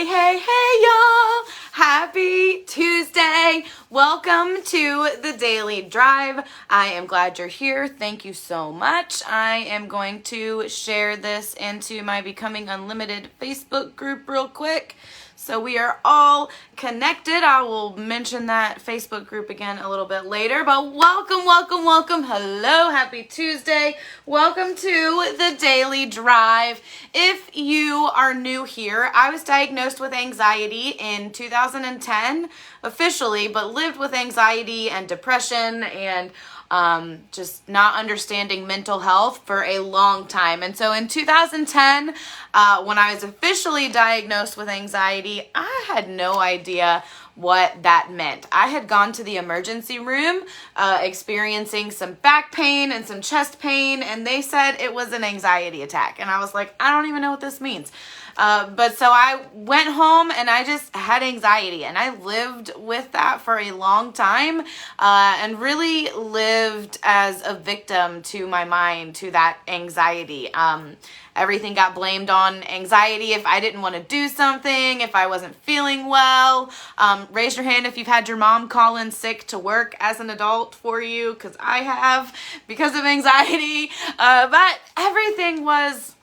Hey, y'all. Happy Tuesday. Welcome to the Daily Drive. I am glad you're here. Thank you so much. I am going to share this into my Becoming Unlimited Facebook group real quick, so we are all connected. I will mention that Facebook group again a little bit later, but welcome. Hello, happy Tuesday. Welcome to the Daily Drive. If you are new here, I was diagnosed with anxiety in 2010 officially, but lived with anxiety and depression and just not understanding mental health for a long time. And so in 2010, when I was officially diagnosed with anxiety, I had no idea what that meant. I had gone to the emergency room experiencing some back pain and some chest pain, and they said it was an anxiety attack. And I was like, I don't even know what this means. But so I went home and I just had anxiety, and I lived with that for a long time and really lived as a victim to my mind, to that anxiety. Everything got blamed on anxiety. If I didn't want to do something, if I wasn't feeling well, raise your hand if you've had your mom call in sick to work as an adult for you, because I have, because of anxiety. But everything was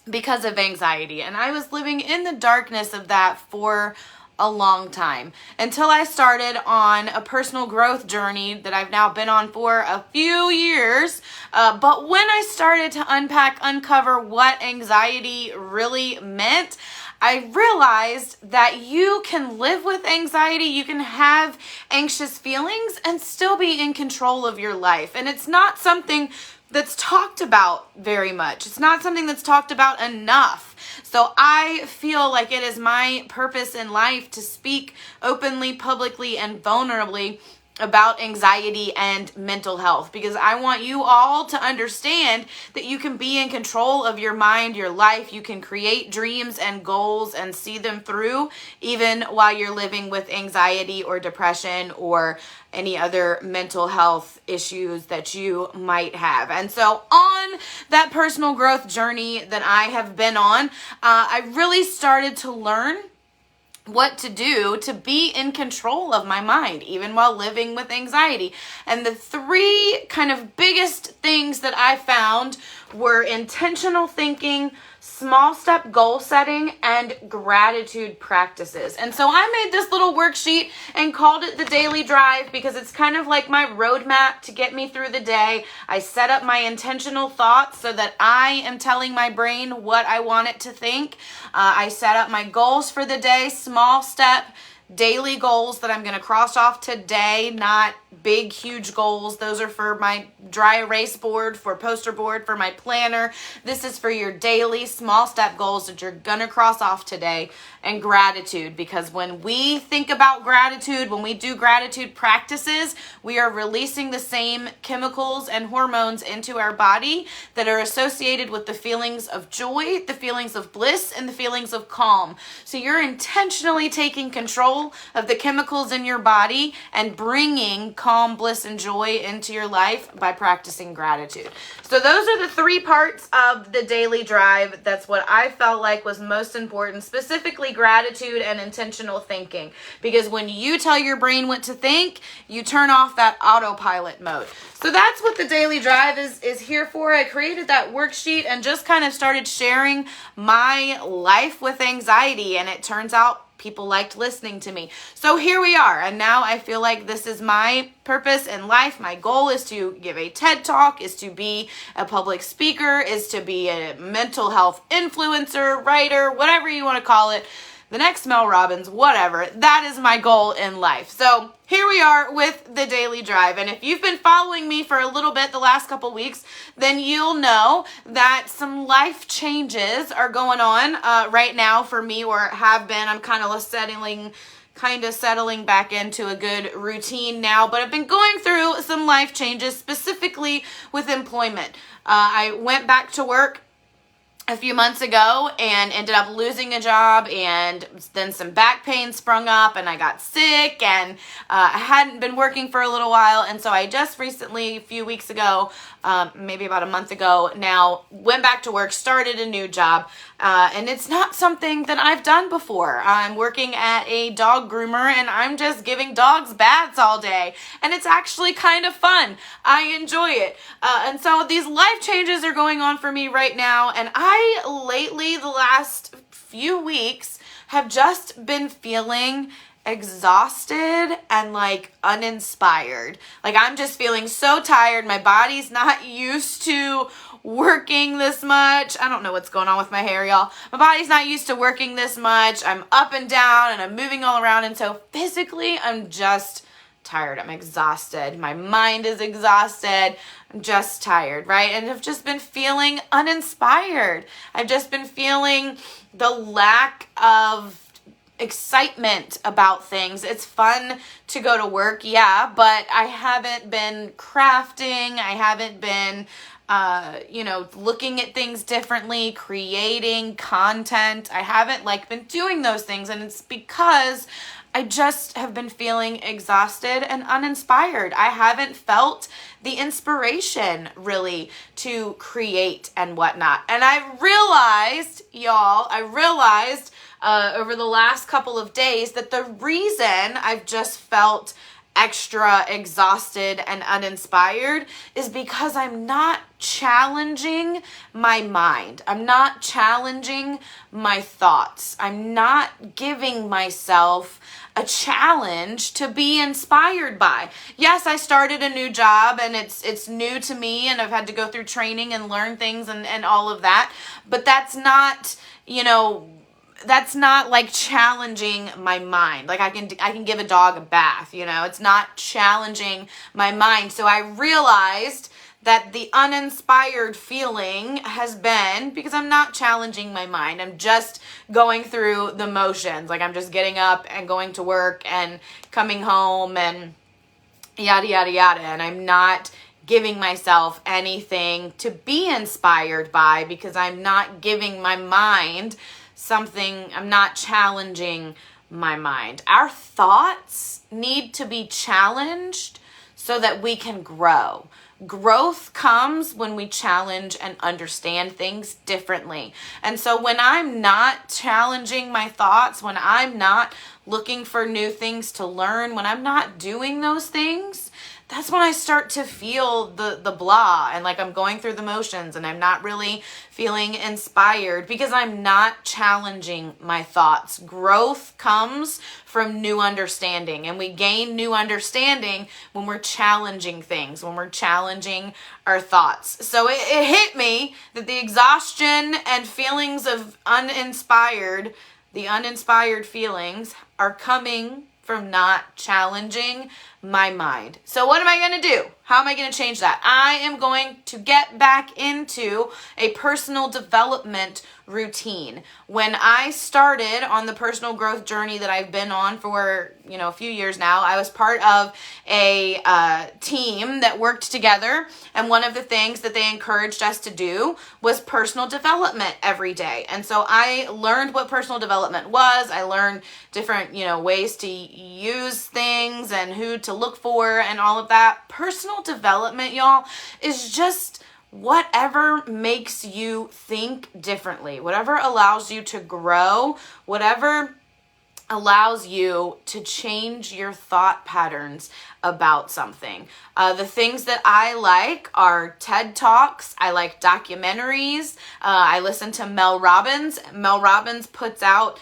because of anxiety, and I was living in the darkness of that for a long time until I started on a personal growth journey that I've now been on for a few years. But when I started to uncover what anxiety really meant, I realized that you can live with anxiety, you can have anxious feelings and still be in control of your life. And it's not something that's talked about very much. It's not something that's talked about enough. So I feel like it is my purpose in life to speak openly, publicly, and vulnerably about anxiety and mental health, because I want you all to understand that you can be in control of your mind, your life. You can create dreams and goals and see them through even while you're living with anxiety or depression or any other mental health issues that you might have. And so on that personal growth journey that I have been on, I really started to learn what to do to be in control of my mind, even while living with anxiety. And the three kind of biggest things that I found were intentional thinking, small step goal setting, and gratitude practices. And so I made this little worksheet and called it the Daily Drive because it's kind of like my roadmap to get me through the day. I set up my intentional thoughts so that I am telling my brain what I want it to think. I set up my goals for the day, small step daily goals that I'm going to cross off today, not big, huge goals. Those are for my dry erase board, for poster board, for my planner. This is for your daily small step goals that you're going to cross off today. And gratitude, because when we think about gratitude, when we do gratitude practices, we are releasing the same chemicals and hormones into our body that are associated with the feelings of joy, the feelings of bliss, and the feelings of calm. So you're intentionally taking control of the chemicals in your body and bringing calm, bliss, and joy into your life by practicing gratitude. So those are the three parts of the Daily Drive. That's what I felt like was most important, specifically gratitude and intentional thinking. Because when you tell your brain what to think, you turn off that autopilot mode. So that's what the Daily Drive is here for. I created that worksheet and just kind of started sharing my life with anxiety, and it turns out people liked listening to me. So here we are. And now I feel like this is my purpose in life. My goal is to give a TED Talk, is to be a public speaker, is to be a mental health influencer, writer, whatever you want to call it. The next Mel Robbins, whatever. That is my goal in life. So here we are with the Daily Drive. And if you've been following me for a little bit the last couple weeks, then you'll know that some life changes are going on right now for me, or have been. I'm kind of settling back into a good routine now. But I've been going through some life changes, specifically with employment. I went back to work a few months ago and ended up losing a job, and then some back pain sprung up and I got sick, and I hadn't been working for a little while. And so I just recently, a few weeks ago, maybe about a month ago now. Went back to work, started a new job, and it's not something that I've done before. I'm working at a dog groomer, and I'm just giving dogs baths all day, and it's actually kind of fun. I enjoy it. And so these life changes are going on for me right now, and I lately, the last few weeks, have just been feeling exhausted and like uninspired. Like I'm just feeling so tired. My body's not used to working this much. I don't know what's going on with my hair, y'all. My body's not used to working this much. I'm up and down and I'm moving all around. And so physically, I'm just tired. I'm exhausted. My mind is exhausted. I'm just tired, right? And I've just been feeling uninspired. I've just been feeling the lack of excitement about things. It's fun to go to work, yeah, but I haven't been crafting. I haven't been, looking at things differently, creating content. I haven't been doing those things, and it's because I just have been feeling exhausted and uninspired. I haven't felt the inspiration really to create and whatnot. And I realized, y'all, over the last couple of days that the reason I've just felt extra exhausted and uninspired is because I'm not challenging my mind. I'm not challenging my thoughts. I'm not giving myself a challenge to be inspired by. Yes, I started a new job and it's new to me and I've had to go through training and learn things and all of that, but that's not, that's not like challenging my mind. Like I can give a dog a bath, it's not challenging my mind. So I realized that the uninspired feeling has been because I'm not challenging my mind. I'm just going through the motions. Like I'm just getting up and going to work and coming home and yada, yada, yada. And I'm not giving myself anything to be inspired by because I'm not giving my mind something. I'm not challenging my mind. Our thoughts need to be challenged so that we can grow. Growth comes when we challenge and understand things differently. And so when I'm not challenging my thoughts, when I'm not looking for new things to learn, when I'm not doing those things, that's when I start to feel the blah and like I'm going through the motions and I'm not really feeling inspired because I'm not challenging my thoughts. Growth comes from new understanding, and we gain new understanding when we're challenging things, when we're challenging our thoughts. So it hit me that the exhaustion and feelings of the uninspired feelings are coming from not challenging my mind. So what am I going to do? How am I going to change that? I am going to get back into a personal development routine. When I started on the personal growth journey that I've been on for, a few years now, I was part of a team that worked together. And one of the things that they encouraged us to do was personal development every day. And so I learned what personal development was. I learned different, ways to use things and who to look for and all of that. Personal development, y'all, is just whatever makes you think differently, whatever allows you to grow, whatever allows you to change your thought patterns about something. The things that I like are TED Talks. I like documentaries. I listen to Mel Robbins. Mel Robbins puts out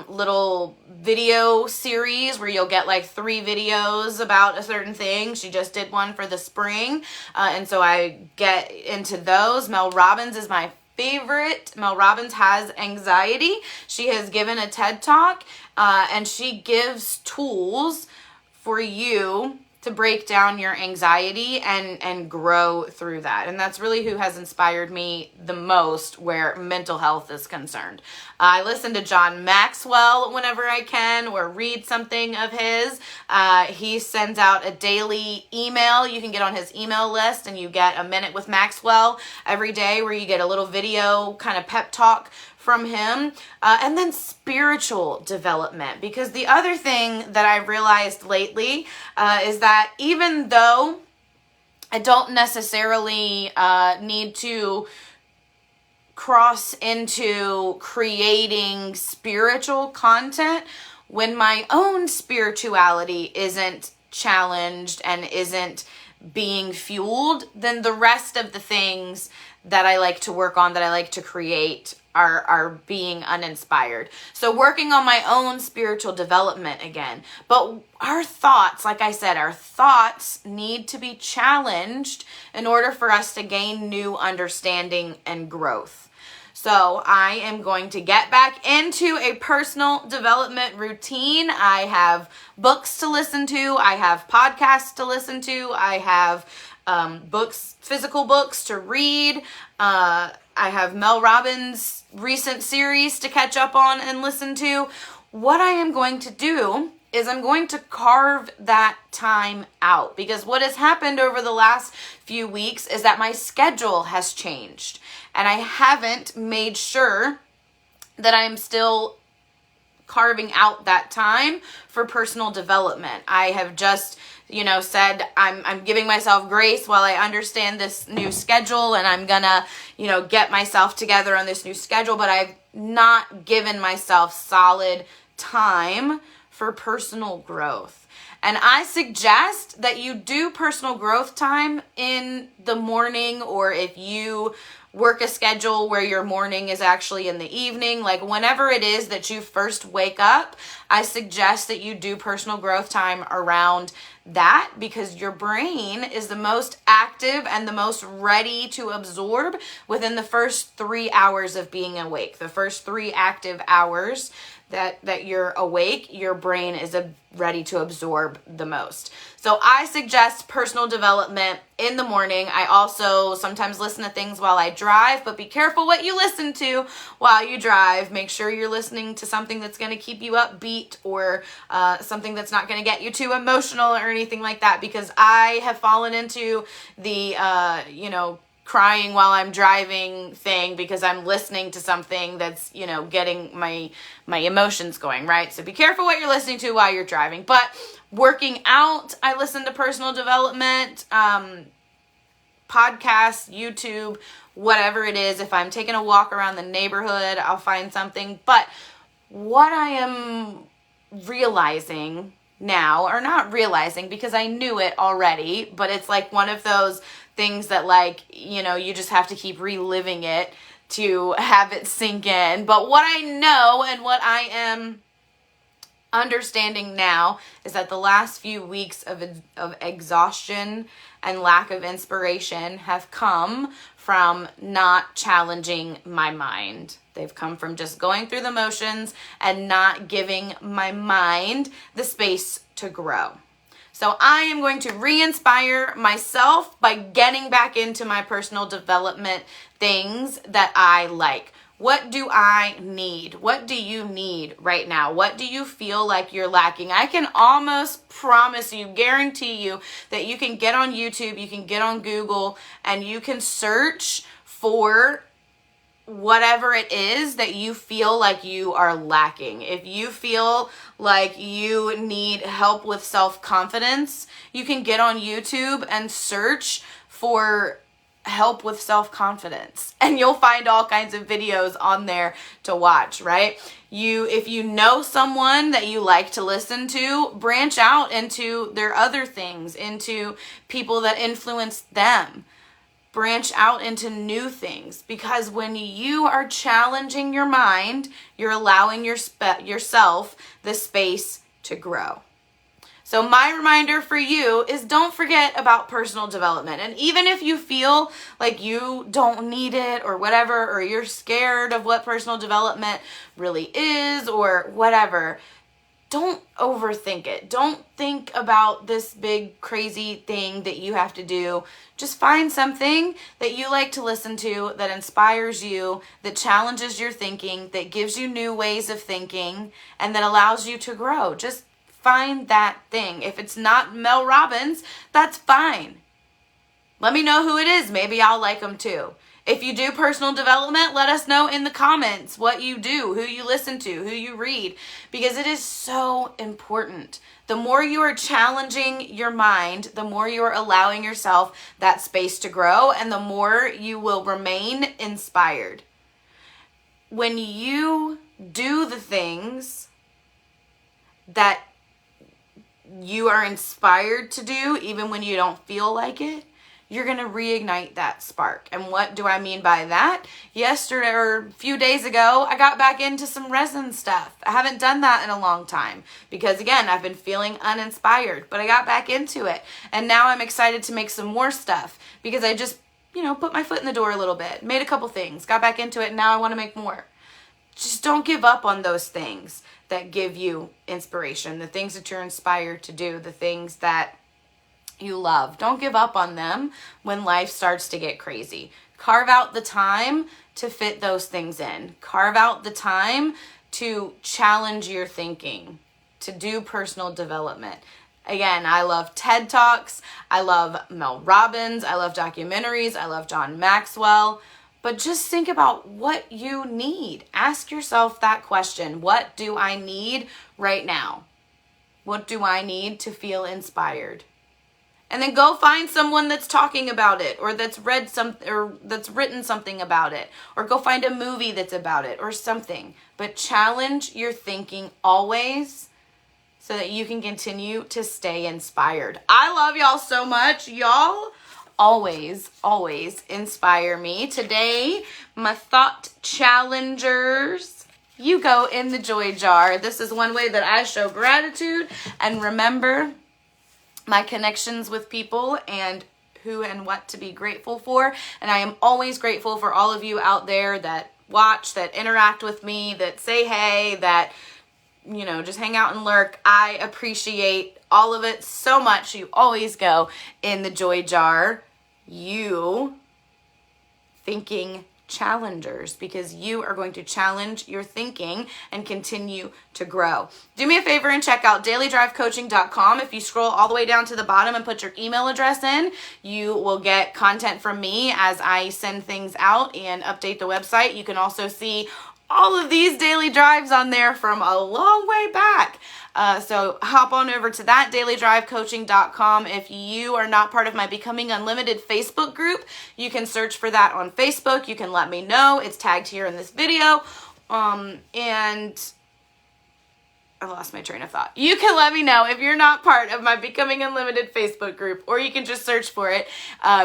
little video series where you'll get 3 videos about a certain thing. She just did one for the spring. And so I get into those. Mel Robbins is my favorite. Mel Robbins has anxiety. She has given a TED Talk and she gives tools for you to break down your anxiety and grow through that. And that's really who has inspired me the most where mental health is concerned. I listen to John Maxwell whenever I can or read something of his. He sends out a daily email. You can get on his email list and you get a minute with Maxwell every day where you get a little video kind of pep talk from him. And then spiritual development, because the other thing that I've realized lately is that even though I don't necessarily need to cross into creating spiritual content when my own spirituality isn't challenged and isn't being fueled. Then the rest of the things that I like to work on, that I like to create, are being uninspired. So working on my own spiritual development again. But our thoughts, like I said, our thoughts need to be challenged in order for us to gain new understanding and growth. So I am going to get back into a personal development routine. I have books to listen to. I have podcasts to listen to. I have books, physical books to read. I have Mel Robbins' recent series to catch up on and listen to. What I am going to do is I'm going to carve that time out, because what has happened over the last few weeks is that my schedule has changed, and I haven't made sure that I'm still carving out that time for personal development. I have just, said I'm giving myself grace while I understand this new schedule, and I'm gonna, get myself together on this new schedule, but I've not given myself solid time for personal growth. And I suggest that you do personal growth time in the morning, or if you work a schedule where your morning is actually in the evening, like whenever it is that you first wake up, I suggest that you do personal growth time around that, because your brain is the most active and the most ready to absorb within the first 3 hours of being awake. The first 3 active hours that you're awake, your brain is ready to absorb the most. So I suggest personal development in the morning. I also sometimes listen to things while I drive, but be careful what you listen to while you drive. Make sure you're listening to something that's going to keep you upbeat, or something that's not going to get you too emotional or anything like that, because I have fallen into the, crying while I'm driving thing because I'm listening to something that's, getting my emotions going, right? So be careful what you're listening to while you're driving. But working out, I listen to personal development, podcasts, YouTube, whatever it is. If I'm taking a walk around the neighborhood, I'll find something. But what I am realizing now, or not realizing because I knew it already, but it's like one of those things that, like, you just have to keep reliving it to have it sink in. But what I know and what I am understanding now is that the last few weeks of exhaustion and lack of inspiration have come from not challenging my mind. They've come from just going through the motions and not giving my mind the space to grow. So I am going to re-inspire myself by getting back into my personal development things that I like. What do I need? What do you need right now? What do you feel like you're lacking? I can almost promise you, guarantee you, that you can get on YouTube, you can get on Google, and you can search for whatever it is that you feel like you are lacking. If you feel like you need help with self-confidence, you can get on YouTube and search for help with self-confidence, and you'll find all kinds of videos on there to watch, right? If you know someone that you like to listen to, branch out into their other things, into people that influence them. Branch out into new things, because when you are challenging your mind, you're allowing yourself the space to grow. So my reminder for you is, don't forget about personal development. And even if you feel like you don't need it or whatever, or you're scared of what personal development really is or whatever, don't overthink it. Don't think about this big crazy thing that you have to do. Just find something that you like to listen to, that inspires you, that challenges your thinking, that gives you new ways of thinking, and that allows you to grow. Just find that thing. If it's not Mel Robbins, that's fine. Let me know who it is. Maybe I'll like them too. If you do personal development, let us know in the comments what you do, who you listen to, who you read, because it is so important. The more you are challenging your mind, the more you are allowing yourself that space to grow, and the more you will remain inspired. When you do the things that you are inspired to do, even when you don't feel like it, you're going to reignite that spark. And what do I mean by that? Yesterday or a few days ago, I got back into some resin stuff. I haven't done that in a long time because, again, I've been feeling uninspired, but I got back into it. And now I'm excited to make some more stuff because I just, put my foot in the door a little bit, made a couple things, got back into it, and now I want to make more. Just don't give up on those things that give you inspiration, the things that you're inspired to do, the things that you love. Don't give up on them when life starts to get crazy. Carve out the time to fit those things in. Carve out the time to challenge your thinking, to do personal development. Again, I love TED Talks. I love Mel Robbins. I love documentaries. I love John Maxwell. But just think about what you need. Ask yourself that question. What do I need right now? What do I need to feel inspired? And then go find someone that's talking about it, or that's read or that's written something about it, or go find a movie that's about it or something. But challenge your thinking always so that you can continue to stay inspired. I love y'all so much. Y'all always inspire me. Today, my thought challengers, you go in the joy jar. This is one way that I show gratitude and remember my connections with people and who and what to be grateful for. And I am always grateful for all of you out there that watch, that interact with me, that say hey, that, just hang out and lurk. I appreciate all of it so much. You always go in the joy jar. You thinking challengers, because you are going to challenge your thinking and continue to grow. Do me a favor and check out dailydrivecoaching.com. If you scroll all the way down to the bottom and put your email address in, you will get content from me as I send things out and update the website. You can also see all of these daily drives on there from a long way back. So hop on over to that, dailydrivecoaching.com. If you are not part of my Becoming Unlimited Facebook group, you can search for that on Facebook. You can let me know. It's tagged here in this video. And I lost my train of thought. You can let me know if you're not part of my Becoming Unlimited Facebook group, or you can just search for it,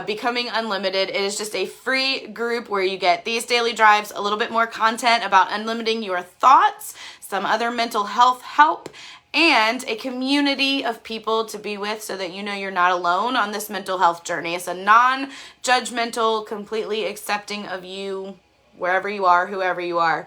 Becoming Unlimited. It is just a free group where you get these daily drives, a little bit more content about unlimiting your thoughts, some other mental health help, and a community of people to be with so that you know you're not alone on this mental health journey. It's a non-judgmental, completely accepting of you, wherever you are, whoever you are,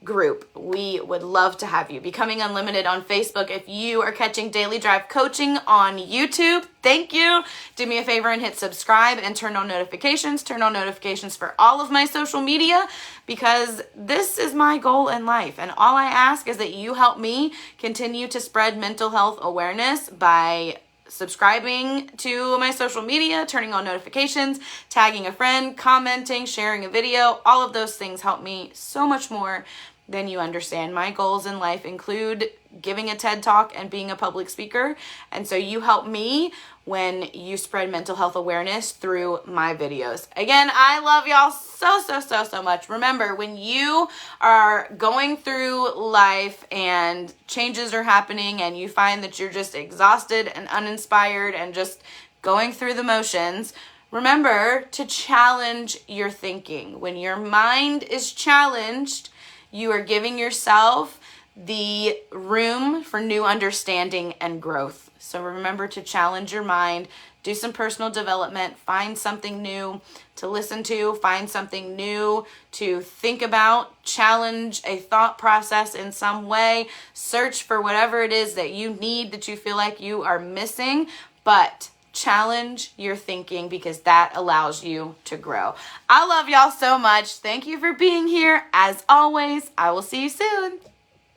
group. We would love to have you. Becoming Unlimited on Facebook. If you are catching Daily Drive Coaching on YouTube, thank you. Do me a favor and hit subscribe and turn on notifications. Turn on notifications for all of my social media, because this is my goal in life. And all I ask is that you help me continue to spread mental health awareness by subscribing to my social media, turning on notifications, tagging a friend, commenting, sharing a video. All of those things help me so much more than you understand. My goals in life include giving a TED Talk and being a public speaker. And so you help me when you spread mental health awareness through my videos. Again, I love y'all so much. Remember, when you are going through life and changes are happening and you find that you're just exhausted and uninspired and just going through the motions, remember to challenge your thinking. When your mind is challenged, you are giving yourself the room for new understanding and growth. So remember to challenge your mind, do some personal development, find something new to listen to, find something new to think about, challenge a thought process in some way, search for whatever it is that you need, that you feel like you are missing, but challenge your thinking, because that allows you to grow. I love y'all so much. Thank you for being here. As always, I will see you soon.